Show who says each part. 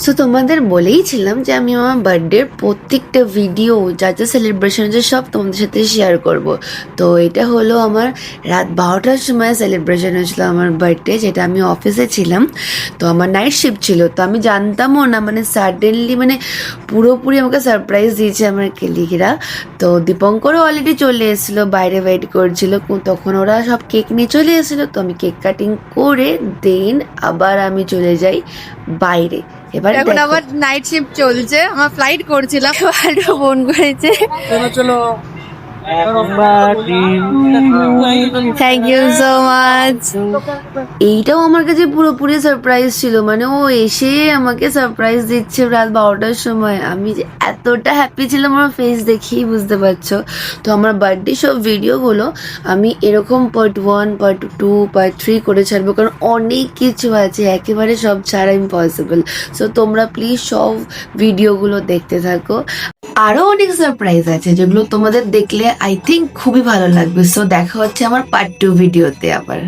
Speaker 1: So তোমাদের বলেইছিলাম যে আমি আমার বার্থডের প্রত্যেকটা ভিডিও যা যা সেলিব্রেশন হচ্ছে সব তোমাদের সাথে শেয়ার করব। তো এটা হলো আমার রাত 12টার সময় সেলিব্রেশন হয়েছিল আমার বার্থডে, যেটা আমি অফিসে ছিলাম। তো আমার নাইট শিফট ছিল, তো আমি জানতামও না, মানে সাডেনলি মানে পুরোপুরি আমাকে সারপ্রাইজ দিয়েছে আমার কলিগরা। তো দীপঙ্করও অলরেডি চলে এসেছিলো, বাইরে ওয়েট করছিল, তখন ওরা সব কেক নিয়ে চলে এসেছিলো। তো আমি কেক কাটিং করে দেন আবার আমি চলে যাই বাইরে। এবার
Speaker 2: এখন আবার নাইট শিফট চলছে, আমার ফ্লাইট করছিলাম, ফোন করেছে।
Speaker 3: চলো
Speaker 2: থ্যাংক ইউ সো মাচ।
Speaker 1: এইটাও আমার কাছে পুরোপুরি সারপ্রাইজ ছিল, মানে ও এসে আমাকে সারপ্রাইজ দিচ্ছে রাত 12টার সময়। আমি যে এতটা হ্যাপি ছিলাম আমার ফেস দেখেই বুঝতে পারছো। তো আমার বার্থডে সব ভিডিওগুলো আমি এরকম পার্ট 1, পার্ট 2, পার্ট 3 করে ছাড়বো, কারণ অনেক কিছু আছে, একেবারে সব ছাড়া ইম্পসিবল। সো তোমরা প্লিজ সব ভিডিওগুলো দেখতে থাকো। আরো অনেক সারপ্রাইজ আছে যেগুলো তোমাদের দেখলে আই থিঙ্ক খুবই ভালো লাগবে। সো দেখা হচ্ছে আমার পার্ট 2 ভিডিওতে আবার।